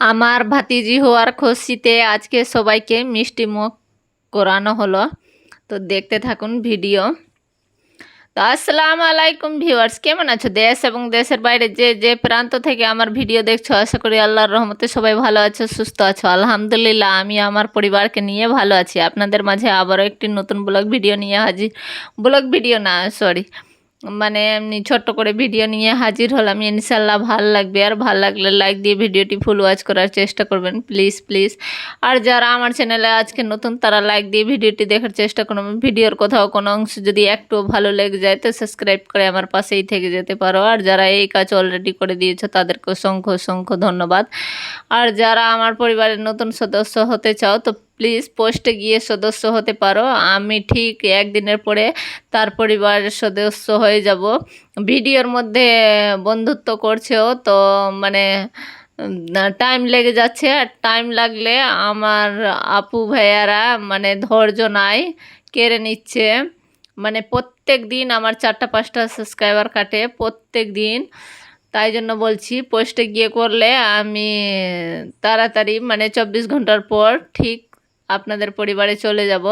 আমার ভাতিজি হওয়ার খুশিতে আজকে সবাইকে মিষ্টি মুখ করানো হলো। তো দেখতে থাকুন ভিডিও। তো আসসালামু আলাইকুম ভিউয়ার্স, কেমন আছো? দেশ এবং দেশের বাইরে যে যে প্রান্ত থেকে আমার ভিডিও দেখছো, আশা করি আল্লাহর রহমতে সবাই ভালো আছো, সুস্থ আছো। আলহামদুলিল্লাহ, আমি আমার পরিবারকে নিয়ে ভালো আছি। আপনাদের মাঝে আবারও একটি নতুন ব্লগ ভিডিও নিয়ে হাজির। ব্লগ ভিডিও না, সরি, মানে এমনি ছোট্ট করে ভিডিও নিয়ে হাজির হলাম। ইনশাল্লাহ ভাল লাগবে, আর ভাল লাগলে লাইক দিয়ে ভিডিওটি ফুল ওয়াচ করার চেষ্টা করবেন প্লিজ প্লিজ। আর যারা আমার চ্যানেলে আজকে নতুন, তারা লাইক দিয়ে ভিডিওটি দেখার চেষ্টা করবেন। ভিডিওর কোথাও কোনো অংশ যদি একটু ভালো লেগে যায় তো সাবস্ক্রাইব করে আমার পাশেই থেকে যেতে পারো। আর যারা এই কাজ অলরেডি করে দিয়েছো তাদেরকে অসংখ্য অসংখ্য ধন্যবাদ। আর যারা আমার পরিবারের নতুন সদস্য হতে চাও তো প্লিজ পোস্টে গিয়ে সদস্য হতে পারো। আমি ঠিক একদিনের পরে তার পরিবারের সদস্য হয়ে যাব। ভিডিওর মধ্যে বন্ধুত্ব করছেও তো, মানে টাইম লেগে যাচ্ছে। আর টাইম লাগলে আমার আপু ভাইয়ারা মানে ধৈর্য নাই, কেড়ে নিচ্ছে। মানে প্রত্যেক দিন আমার 4টা 5টা সাবস্ক্রাইবার কাটে প্রত্যেক দিন। তাই জন্য বলছি পোস্টে গিয়ে করলে আমি তাড়াতাড়ি, মানে 24 ঘন্টার পর ঠিক আপনাদের পরিবারে চলে যাব।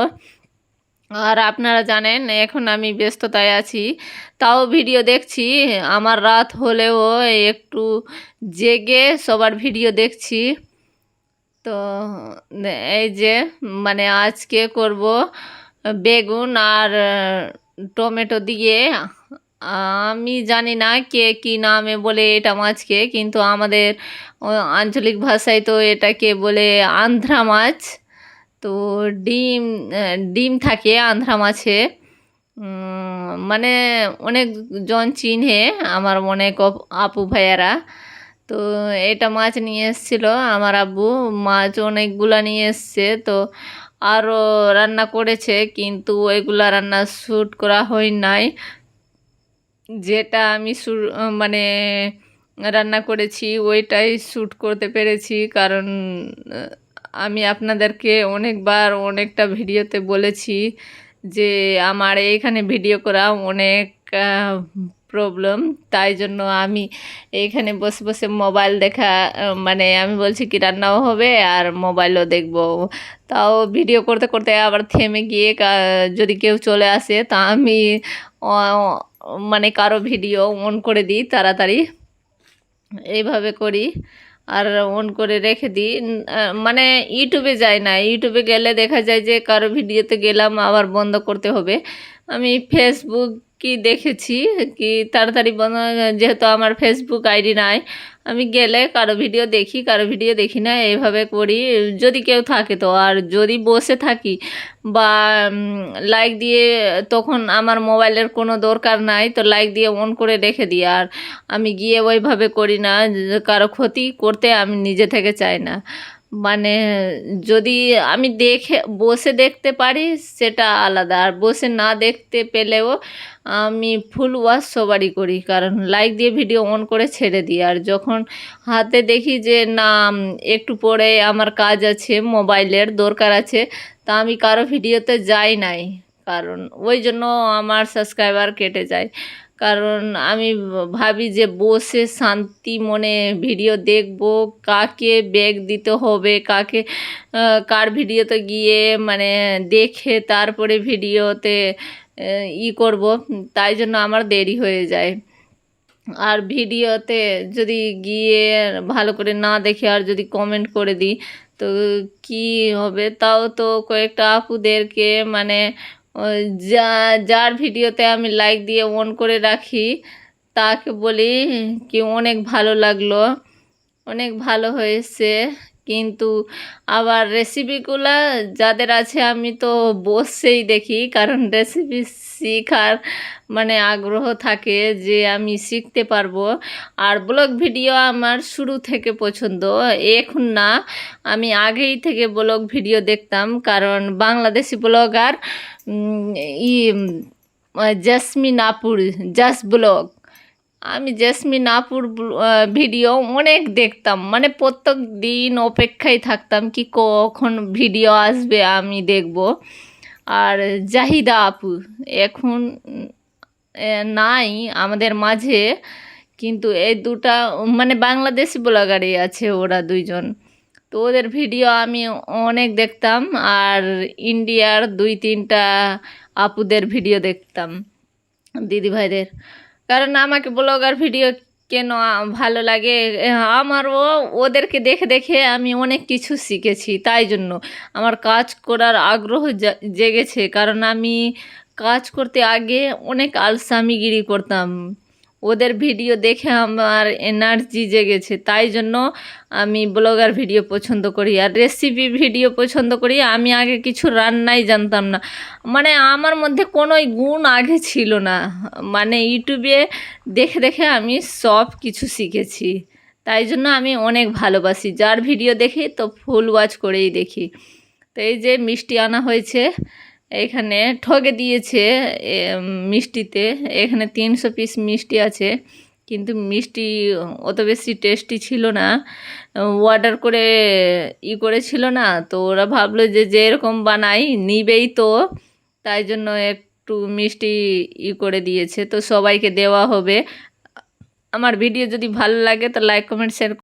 আর আপনারা জানেন এখন আমি ব্যস্ততায় আছি, তাও ভিডিও দেখছি। আমার রাত হলেও একটু জেগে সবার ভিডিও দেখছি। তো এই যে, মানে আজকে করব বেগুন আর টমেটো দিয়ে। আমি জানি না কে কী নামে বলে এটা মাছকে, কিন্তু আমাদের আঞ্চলিক ভাষায় তো এটাকে বলে আন্ধ্রা মাছ। তো ডিম ডিম থাকে আন্ধ্রা মাছে। মানে অনেকজন চিনে আমার অনেক আপু ভাইয়ারা। তো এটা মাছ নিয়ে এসেছিলো আমার আব্বু। মাছ অনেকগুলা নিয়ে এসছে, তো আরও রান্না করেছে, কিন্তু ওইগুলা রান্না শ্যুট করা হয় নাই। যেটা আমি মানে রান্না করেছি ওইটাই শ্যুট করতে পেরেছি, কারণ আমি আপনাদেরকে অনেকবার অনেকটা ভিডিওতে বলেছি যে আমার এইখানে ভিডিও করা অনেক প্রবলেম। তাই জন্য আমি এইখানে বসে বসে মোবাইল দেখা, মানে আমি বলছি কি রান্নাও হবে আর মোবাইলও দেখব। তাও ভিডিও করতে করতে আবার থেমে গিয়ে যদি কেউ চলে আসে তা আমি মানে কারো ভিডিও অন করে দিই তাড়াতাড়ি, এইভাবে করি। আর অন করে রেখে দিই। মানে ইউটিউবে যাই না, ইউটিউবে গেলে দেখা যায় যে কারো ভিডিওতে গেলাম আবার বন্ধ করতে হবে। আমি ফেসবুক কি দেখেছি কি তাড়াতাড়ি বন্ধ, যেহেতু আমার ফেসবুক আইডি নাই, আমি গেলে কারো ভিডিও দেখি, কারো ভিডিও দেখি না, এইভাবে করি যদি কেউ থাকে তো। আর যদি বসে থাকি বা লাইক দিয়ে, তখন আমার মোবাইলের কোনো দরকার নাই, তো লাইক দিয়ে অন করে রেখে দিই। আর আমি গিয়ে ওইভাবে করি না, কারো ক্ষতি করতে আমি নিজে থেকে চাই না। মানে যদি আমি বসে দেখতে পারি সেটা আলাদা, আর বসে না দেখতে পেলেও আমি ফুল ওয়াচ সবারই করি, কারণ লাইক দিয়ে ভিডিও অন করে ছেড়ে দিই। আর যখন হাতে দেখি যে না একটু পরে আমার কাজ আছে, মোবাইলের দরকার আছে, তা আমি কারো ভিডিওতে যাই নাই, কারণ ওই জন্য আমার সাবস্ক্রাইবার কেটে যায়। কারণ আমি ভাবি যে বসে শান্তি মনে ভিডিও দেখব, কাকে ব্যাগ দিতে হবে, কাকে কার ভিডিওতে গিয়ে মানে দেখে তারপরে ভিডিওতে করব, তাই জন্য আমার দেরি হয়ে যায়। আর ভিডিওতে যদি গিয়ে ভালো করে না দেখে আর যদি কমেন্ট করে দিই তো কি হবে? তাও তো কয়েকটা আপুদেরকে, মানে যা যার ভিডিওতে আমি লাইক দিয়ে অন করে রাখি তাকে বলি কি অনেক ভালো লাগলো, অনেক ভালো হয়েছে। কিন্তু আবার রেসিপিগুলা যাদের আছে আমি তো বসেই দেখি, কারণ রেসিপি শেখার মানে আগ্রহ থাকে যে আমি শিখতে পারবো। আর ব্লগ ভিডিও আমার শুরু থেকে পছন্দ, এখন না, আমি আগেই থেকে ব্লগ ভিডিও দেখতাম, কারণ বাংলাদেশি ব্লগার ই জেসমিন আপুর ব্লগ, আমি জেসমিন আপুর ভিডিও অনেক দেখতাম, মানে প্রত্যেক দিন অপেক্ষায় থাকতাম কি কখন ভিডিও আসবে আমি দেখব। আর জাহিদা আপু এখন নাই আমাদের মাঝে, কিন্তু এই দুটা মানে বাংলাদেশি ব্লগারই আছে ওরা দুইজন। তো ওদের ভিডিও আমি অনেক দেখতাম, আর ইন্ডিয়ার 2-3টা আপুদের ভিডিও দেখতাম, দিদিভাইদের। কারণ আমাকে ব্লগার ভিডিও কেন ভালো লাগে, আমারও ওদেরকে দেখে দেখে আমি অনেক কিছু শিখেছি, তাই জন্য আমার কাজ করার আগ্রহ জেগেছে। কারণ আমি কাজ করতে আগে অনেক আলসামিগিরি করতাম, ওদের ভিডিও দেখে আমার এনার্জি জেগেছে, তাই জন্য আমি ব্লগার ভিডিও পছন্দ করি আর রেসিপি ভিডিও পছন্দ করি। আমি আগে কিছু রান্নাই জানতাম না, মানে আমার মধ্যে কোনোই গুণ আগে ছিল না, মানে ইউটিউবে দেখে দেখে আমি সব কিছু শিখেছি। তাই জন্য আমি অনেক ভালোবাসি, যার ভিডিও দেখি তো ফুল ওয়াচ করেই দেখি। তো এই যে মিষ্টি আনা হয়েছে, এখানে ঠকে দিয়েছে মিষ্টিতে, এখানে 300 পিস মিষ্টি আছে, কিন্তু মিষ্টি অত বেশি টেস্টি ছিল না। অর্ডার করে করেছিল না, তো ওরা ভাবলো যে এরকম বানাই নিবেই, তো তাই জন্য একটু মিষ্টি করে দিয়েছে, তো সবাইকে দেওয়া হবে। আমার ভিডিও যদি ভালো লাগে তো লাইক কমেন্ট শেয়ার